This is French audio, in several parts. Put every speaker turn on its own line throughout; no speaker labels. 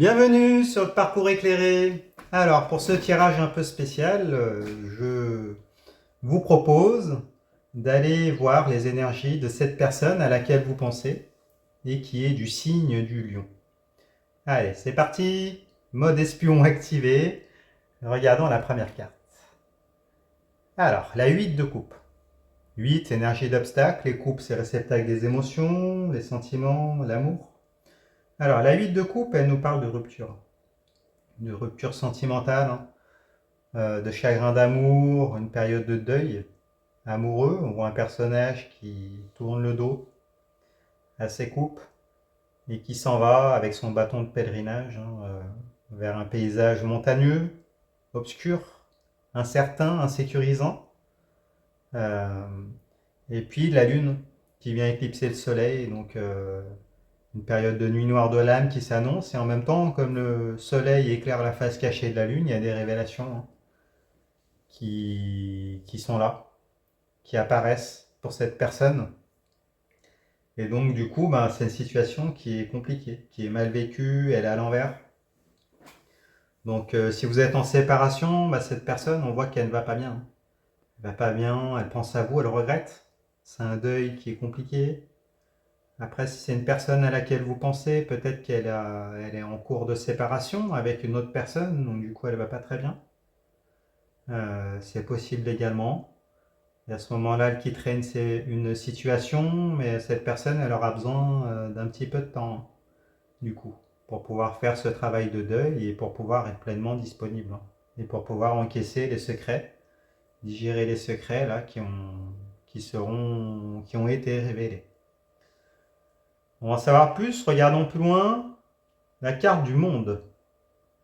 Bienvenue sur le parcours éclairé. Alors, pour ce tirage un peu spécial, je vous propose d'aller voir les énergies de cette personne à laquelle vous pensez et qui est du signe du lion. Allez, c'est parti. Mode espion activé. Regardons la première carte. Alors, la 8 de coupe. 8, énergie d'obstacle. Les coupes, c'est réceptacle des émotions, des sentiments, l'amour. Alors, la 8 de coupe, elle nous parle de rupture sentimentale, hein. De chagrin d'amour, une période de deuil amoureux. On voit un personnage qui tourne le dos à ses coupes et qui s'en va avec son bâton de pèlerinage, vers un paysage montagneux, obscur, incertain, insécurisant. Euh, et puis la lune qui vient éclipser le soleil, donc une période de nuit noire de l'âme qui s'annonce. Et en même temps, comme le soleil éclaire la face cachée de la lune, il y a des révélations, hein, qui sont là, qui apparaissent pour cette personne. Et donc, du coup, ben, c'est une situation qui est compliquée, qui est mal vécue, elle est à l'envers. Donc, si vous êtes en séparation, ben, cette personne, on voit qu'elle ne va pas bien. Elle va pas bien, elle pense à vous, elle regrette. C'est un deuil qui est compliqué. Après, si c'est une personne à laquelle vous pensez, peut-être elle est en cours de séparation avec une autre personne, donc du coup, elle va pas très bien. C'est possible également. Et à ce moment-là, elle quitterait une situation, mais cette personne, elle aura besoin d'un petit peu de temps, du coup, pour pouvoir faire ce travail de deuil et pour pouvoir être pleinement disponible, hein. Et pour pouvoir encaisser les secrets, digérer les secrets là qui ont été révélés. On va en savoir plus, regardons plus loin. La carte du monde,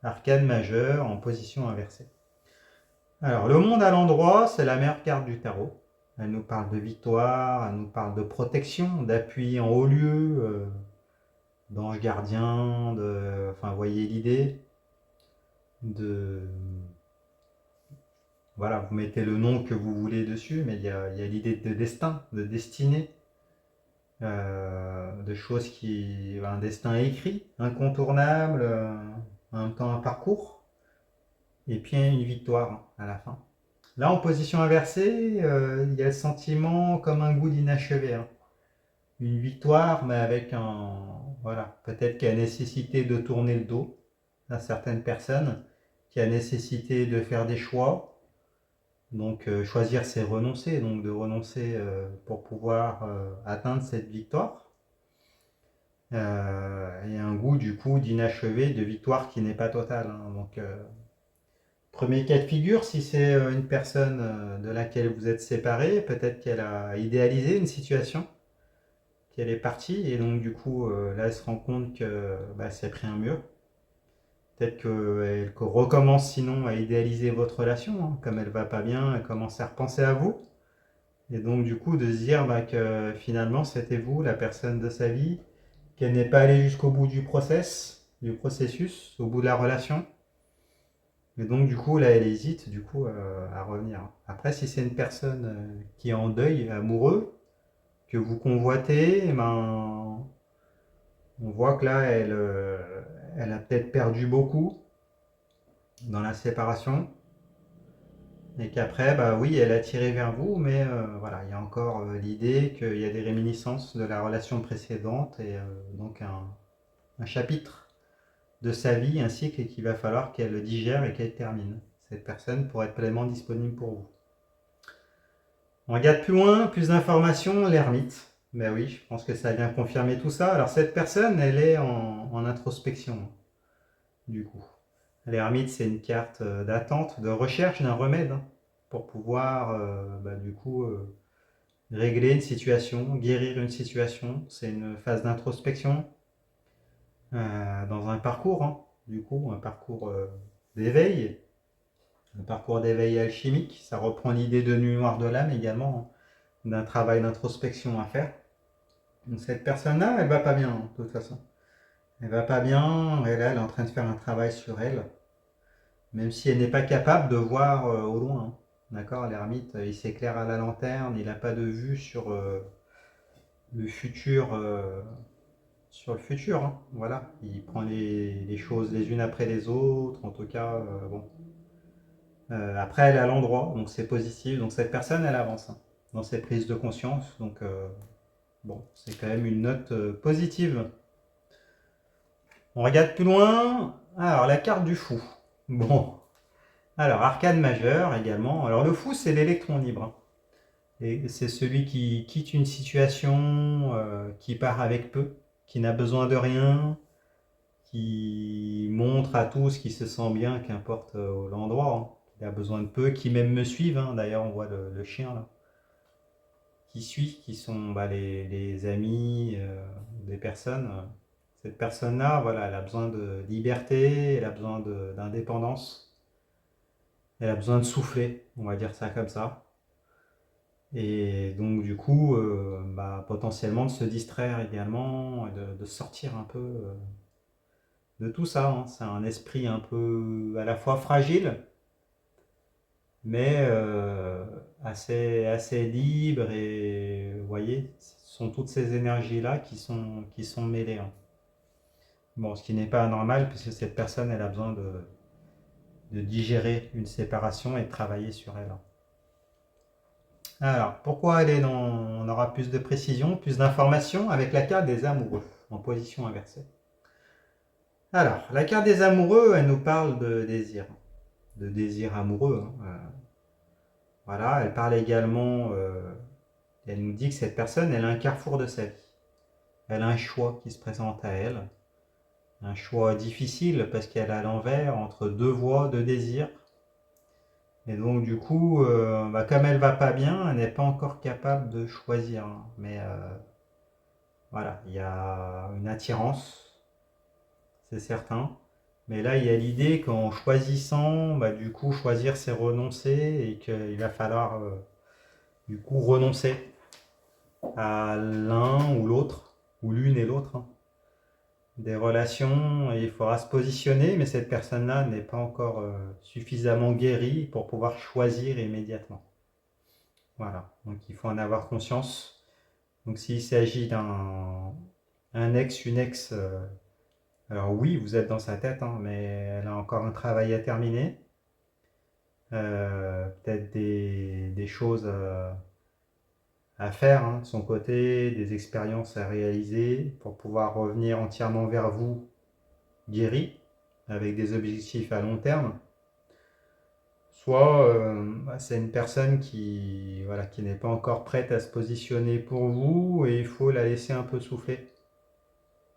arcane majeur en position inversée. Alors, le monde à l'endroit, c'est la meilleure carte du tarot. Elle nous parle de victoire, elle nous parle de protection, d'appui en haut lieu, d'ange gardien, enfin, vous voyez l'idée de. Voilà, vous mettez le nom que vous voulez dessus, mais il y a l'idée de destin, de destinée, de choses qui. Un destin écrit, incontournable, en même temps un parcours, et puis une victoire à la fin. Là, en position inversée, il y a le sentiment comme un goût d'inachevé, hein. Une victoire, mais avec un. Voilà, peut-être qu'il y a nécessité de tourner le dos à certaines personnes, qu'il y a nécessité de faire des choix. Donc, choisir, c'est renoncer, donc de renoncer pour pouvoir atteindre cette victoire. Et un goût, du coup, d'inachevé, de victoire qui n'est pas totale, hein. Donc, premier cas de figure, si c'est une personne de laquelle vous êtes séparé, peut-être qu'elle a idéalisé une situation, qu'elle est partie, et donc du coup, là, elle se rend compte que bah, c'est pris un mur. Peut-être qu'elle recommence sinon à idéaliser votre relation, hein. Comme elle va pas bien, elle commence à repenser à vous. Et donc du coup, de se dire bah, que finalement, c'était vous, la personne de sa vie, qu'elle n'est pas allée jusqu'au bout du processus, au bout de la relation. Et donc du coup, là, elle hésite du coup à revenir. Après, si c'est une personne qui est en deuil amoureux, que vous convoitez, eh ben, on voit que là, elle a peut-être perdu beaucoup dans la séparation. Et qu'après, bah oui, elle a tiré vers vous, mais voilà, il y a encore l'idée qu'il y a des réminiscences de la relation précédente et donc un chapitre de sa vie, un cycle qu'il va falloir qu'elle digère et qu'elle termine, cette personne, pour être pleinement disponible pour vous. On regarde plus loin, plus d'informations, l'ermite. Ben oui, je pense que ça vient confirmer tout ça. Alors cette personne, elle est en introspection, du coup. L'ermite, c'est une carte d'attente, de recherche d'un remède, hein, pour pouvoir, bah, du coup, régler une situation, guérir une situation. C'est une phase d'introspection dans un parcours, hein, du coup, un parcours d'éveil, un parcours d'éveil alchimique. Ça reprend l'idée de nuit noire de l'âme également, hein, d'un travail d'introspection à faire. Donc cette personne-là, elle va pas bien, hein, de toute façon. Elle va pas bien, elle est en train de faire un travail sur elle, même si elle n'est pas capable de voir au loin, hein. D'accord, l'ermite, il s'éclaire à la lanterne, il n'a pas de vue sur le futur sur le futur, hein. Voilà, il prend les choses les unes après les autres, en tout cas, bon. Après, elle est à l'endroit, donc c'est positif. Donc cette personne, elle avance hein, dans ses prises de conscience. Donc bon, c'est quand même une note positive. On regarde plus loin. Alors, la carte du fou. Bon, alors, arcane majeure également. Alors, le fou, c'est l'électron libre, hein. Et c'est celui qui quitte une situation, qui part avec peu, qui n'a besoin de rien, qui montre à tous qu'il se sent bien, qu'importe l'endroit, hein. Il a besoin de peu, qui même me suivent, hein. D'ailleurs, on voit le chien là, qui suit, qui sont les amis des personnes. Cette personne-là, voilà, elle a besoin de liberté, elle a besoin d'indépendance, elle a besoin de souffler, on va dire ça comme ça. Et donc du coup, potentiellement de se distraire également, et de sortir un peu de tout ça, hein. C'est un esprit un peu à la fois fragile, mais assez libre. Et vous voyez, ce sont toutes ces énergies-là qui sont mêlées, hein. Bon, ce qui n'est pas anormal, puisque cette personne, elle a besoin de digérer une séparation et de travailler sur elle. Alors, pourquoi aller dans... On aura plus de précision, plus d'informations avec la carte des amoureux, en position inversée. Alors, la carte des amoureux, elle nous parle de désir amoureux, hein. Voilà, elle parle également, elle nous dit que cette personne, elle a un carrefour de sa vie. Elle a un choix qui se présente à elle, un choix difficile parce qu'elle a à l'envers entre deux voies de désir. Et donc du coup, comme elle va pas bien, elle n'est pas encore capable de choisir, hein. Mais voilà, il y a une attirance, c'est certain. Mais là, il y a l'idée qu'en choisissant, du coup, choisir c'est renoncer et qu'il va falloir du coup renoncer à l'un ou l'autre, ou l'une et l'autre, hein, des relations. Et il faudra se positionner, mais cette personne-là n'est pas encore suffisamment guérie pour pouvoir choisir immédiatement. Voilà, donc il faut en avoir conscience. Donc s'il s'agit d'un ex, une ex, alors oui, vous êtes dans sa tête, hein, mais elle a encore un travail à terminer. Peut-être des choses à faire hein, de son côté, des expériences à réaliser pour pouvoir revenir entièrement vers vous guéri, avec des objectifs à long terme. Soit c'est une personne qui n'est pas encore prête à se positionner pour vous et il faut la laisser un peu souffler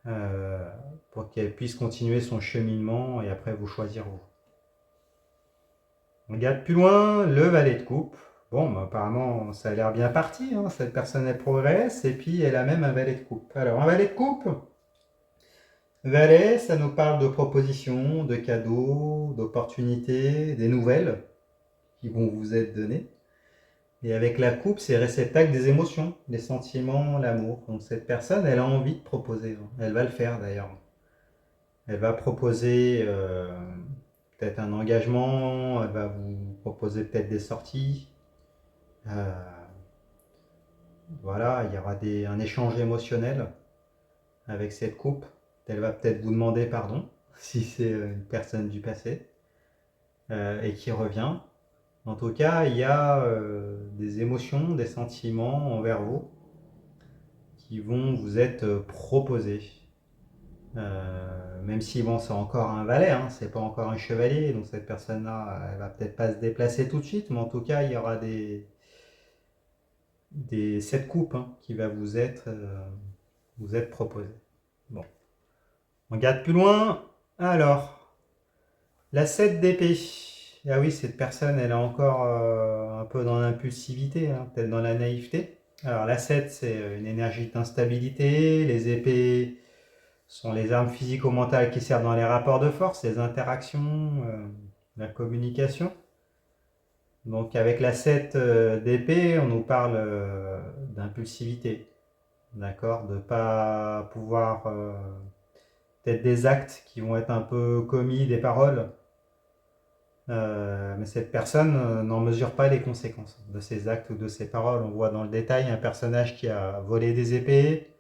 euh, pour qu'elle puisse continuer son cheminement et après vous choisir vous. On regarde plus loin, le valet de coupe. Bon, apparemment, ça a l'air bien parti, hein. Cette personne, elle progresse, et puis elle a même un valet de coupe. Alors, un valet de coupe, valet, ça nous parle de propositions, de cadeaux, d'opportunités, des nouvelles qui vont vous être données. Et avec la coupe, c'est réceptacle des émotions, des sentiments, l'amour. Donc cette personne, elle a envie de proposer, hein. Elle va le faire d'ailleurs. Elle va proposer peut-être un engagement, elle va vous proposer peut-être des sorties. Euh, voilà, il y aura un échange émotionnel avec cette coupe. Elle va peut-être vous demander pardon si c'est une personne du passé et qui revient. En tout cas, il y a des émotions, des sentiments envers vous qui vont vous être proposés. Même si bon, c'est encore un valet, hein, c'est pas encore un chevalier, donc cette personne-là, elle va peut-être pas se déplacer tout de suite, mais en tout cas, il y aura cette coupe hein, qui va vous être proposée. Bon, on regarde plus loin. Alors, la 7 d'épée. Ah oui, cette personne, elle est encore un peu dans l'impulsivité, hein, peut-être dans la naïveté. Alors, la 7, c'est une énergie d'instabilité. Les épées sont les armes physico-mentales qui servent dans les rapports de force, les interactions, la communication. Donc, avec la 7 d'épée, on nous parle d'impulsivité. D'accord, de ne pas pouvoir peut-être des actes qui vont être un peu commis, des paroles, mais cette personne n'en mesure pas les conséquences de ses actes ou de ses paroles. On voit dans le détail un personnage qui a volé des épées,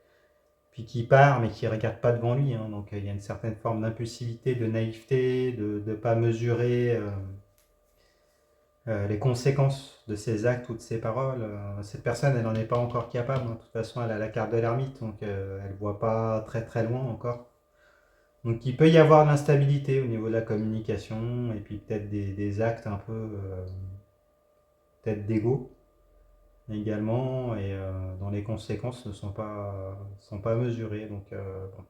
puis qui part, mais qui ne regarde pas devant lui, hein. Donc il y a une certaine forme d'impulsivité, de naïveté, de ne pas mesurer les conséquences de ses actes ou de ses paroles. Cette personne, elle n'en est pas encore capable, hein. De toute façon, elle a la carte de l'ermite, donc elle ne voit pas très très loin encore. Donc il peut y avoir de l'instabilité au niveau de la communication, et puis peut-être des actes un peu peut-être d'ego également, et dont les conséquences ne sont pas mesurées. Donc bon,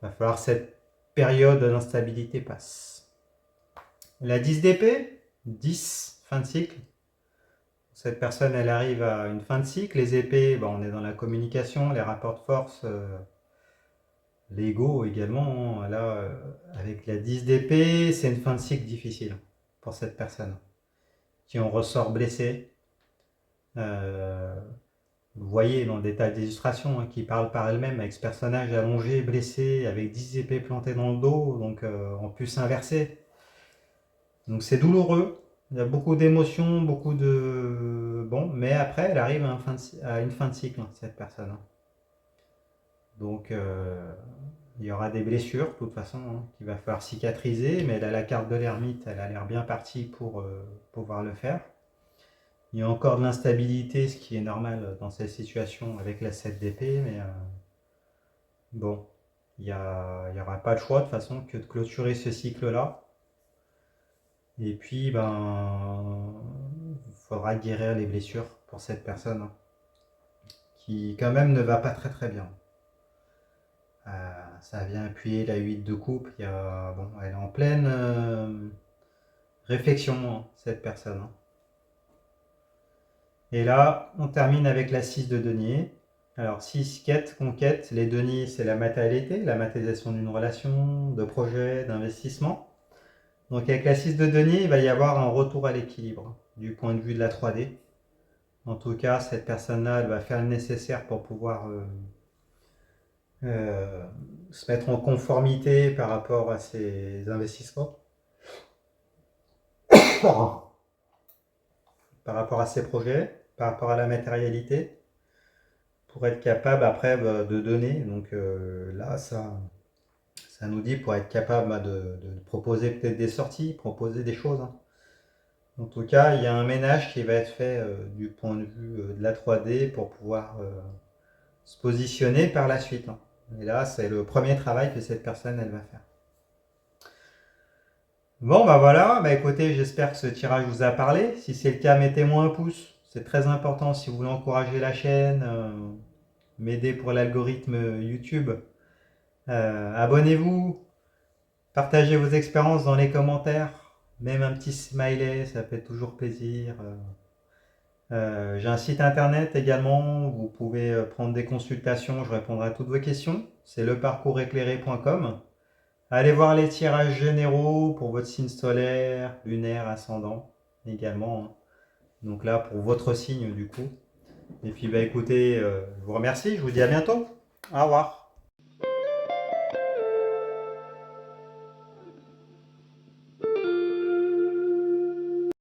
il va falloir que cette période d'instabilité passe. La 10 d'épée, 10, fin de cycle. Cette personne, elle arrive à une fin de cycle. Les épées, bon, on est dans la communication, les rapports de force, l'ego également. Là, avec la 10 d'épée, c'est une fin de cycle difficile pour cette personne, qui en ressort blessée. Vous voyez dans le détail d'illustration, hein, qui parle par elle-même avec ce personnage allongé, blessé, avec 10 épées plantées dans le dos, donc en plus inversé. Donc c'est douloureux, il y a beaucoup d'émotions, beaucoup de... Bon, mais après, elle arrive à une fin de cycle, hein, cette personne. Donc il y aura des blessures, de toute façon, hein, qu'il va falloir cicatriser, mais elle a la carte de l'ermite, elle a l'air bien partie pour pouvoir le faire. Il y a encore de l'instabilité, ce qui est normal dans cette situation avec la 7 d'épée, mais bon, il n'y aura pas de choix de toute façon que de clôturer ce cycle-là. Et puis, ben, il faudra guérir les blessures pour cette personne, hein, qui quand même ne va pas très très bien. Ça vient appuyer la 8 de coupe. Bon, elle est en pleine réflexion, hein, cette personne, hein. Et là, on termine avec la 6 de denier. Alors, 6, quête, conquête. Les deniers, c'est la matérialité, la matérialisation d'une relation, de projet, d'investissement. Donc, avec la 6 de denier, il va y avoir un retour à l'équilibre du point de vue de la 3D. En tout cas, cette personne-là, elle va faire le nécessaire pour pouvoir se mettre en conformité par rapport à ses investissements, par rapport à ses projets, par rapport à la matérialité, pour être capable après de donner. Donc là, ça nous dit pour être capable de proposer peut-être des sorties, proposer des choses, hein. En tout cas, il y a un ménage qui va être fait du point de vue de la 3D pour pouvoir se positionner par la suite, hein. Et là, c'est le premier travail que cette personne, elle va faire. Bon, bah voilà, bah écoutez, j'espère que ce tirage vous a parlé. Si c'est le cas, mettez-moi un pouce. C'est très important si vous voulez encourager la chaîne, m'aider pour l'algorithme YouTube. Abonnez-vous, partagez vos expériences dans les commentaires. Même un petit smiley, ça fait toujours plaisir. J'ai un site internet également, vous pouvez prendre des consultations, je répondrai à toutes vos questions. C'est leparcourséclairé.com. Allez voir les tirages généraux pour votre signe solaire, lunaire, ascendant également, hein. Donc là, pour votre signe du coup. Et puis bah écoutez, je vous remercie, je vous dis à bientôt. Au revoir.